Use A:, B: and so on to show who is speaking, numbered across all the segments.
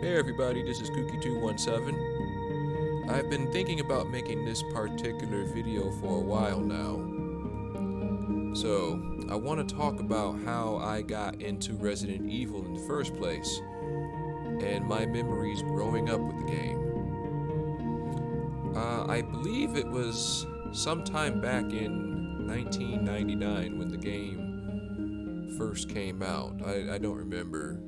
A: Hey everybody, this is Kookie217. I've been thinking about making this particular video for a while now. So, I want to talk about how I got into Resident Evil in the first place, and my memories growing up with the game. I believe it was sometime back in 1999 when the game first came out. I don't remember,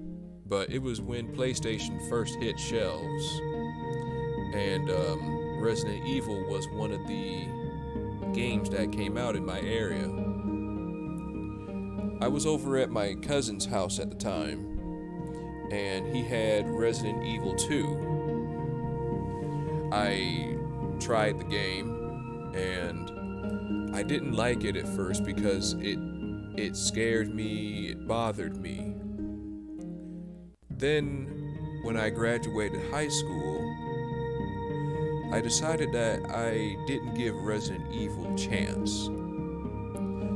A: but it was when PlayStation first hit shelves, and Resident Evil was one of the games that came out in my area. I was over at my cousin's house at the time, and he had Resident Evil 2. I tried the game, and I didn't like it at first because it scared me, it bothered me. Then, when I graduated high school, I decided that I didn't give Resident Evil a chance.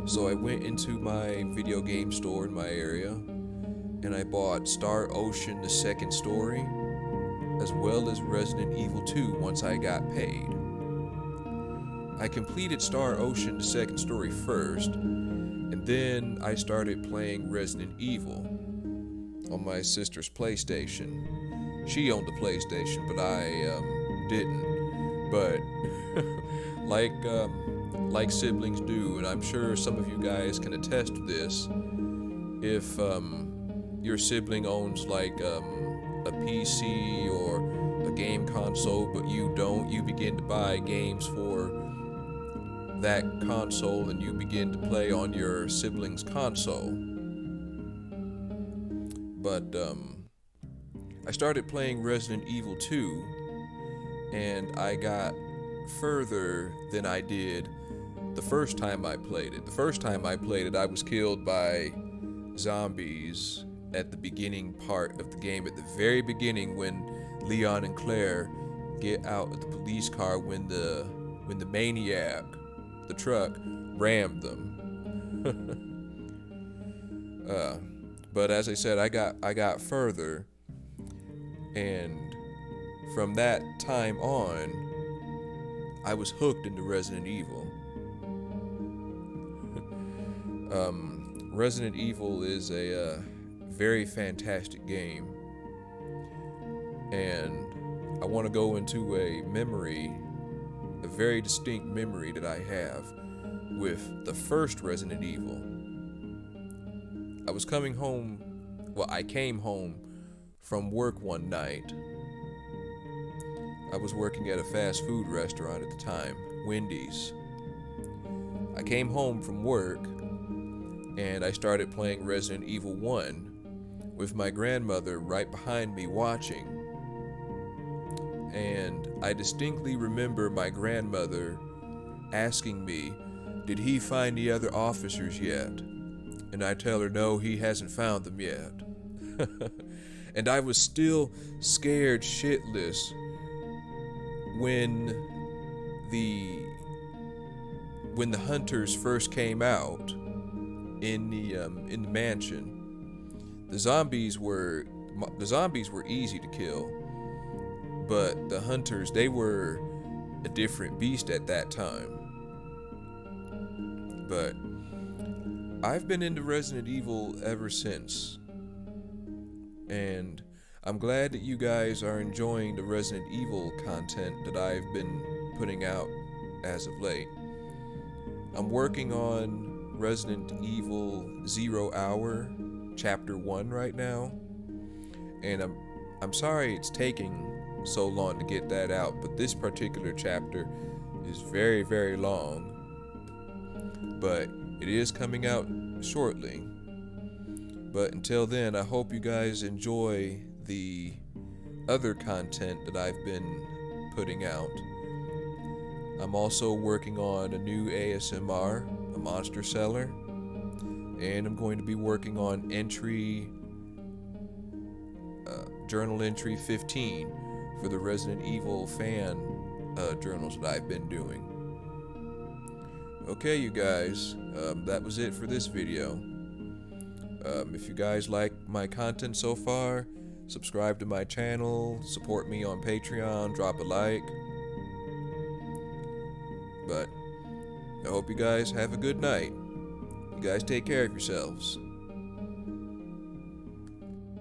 A: So I went into my video game store in my area, and I bought Star Ocean: The Second Story, as well as Resident Evil 2 once I got paid. I completed Star Ocean: The Second Story first, and then I started playing Resident Evil on my sister's PlayStation. She owned the PlayStation, but I didn't. But like siblings do, and I'm sure some of you guys can attest to this. If your sibling owns like a PC or a game console, but you don't, you begin to buy games for that console, and you begin to play on your sibling's console. But I started playing Resident Evil 2, and I got further than I did the first time I played it. The first time I played it, I was killed by zombies at the beginning part of the game, at the very beginning, when Leon and Claire get out of the police car when the maniac, the truck, rammed them. But as I said, I got further, and from that time on, I was hooked into Resident Evil. Resident Evil is a very fantastic game, and I want to go into a very distinct memory that I have with the first Resident Evil. I came home from work one night. I was working at a fast food restaurant at the time, Wendy's. I came home from work, and I started playing Resident Evil 1 with my grandmother right behind me watching. And I distinctly remember my grandmother asking me, "Did he find the other officers yet?" And I tell her, "No, he hasn't found them yet." And I was still scared shitless when the hunters first came out in the mansion. The zombies were easy to kill, but the hunters, they were a different beast at that time. But I've been into Resident Evil ever since, and I'm glad that you guys are enjoying the Resident Evil content that I've been putting out as of late. I'm working on Resident Evil 0 Hour Chapter 1 right now, and I'm sorry it's taking so long to get that out, but this particular chapter is very, very long. But it is coming out shortly. But until then, I hope you guys enjoy the other content that I've been putting out. I'm also working on a new ASMR, a monster seller, and I'm going to be working on journal entry 15 for the Resident Evil fan journals that I've been doing. Okay, you guys, that was it for this video. If you guys like my content so far, subscribe to my channel, support me on Patreon, drop a like. But I hope you guys have a good night. You guys take care of yourselves.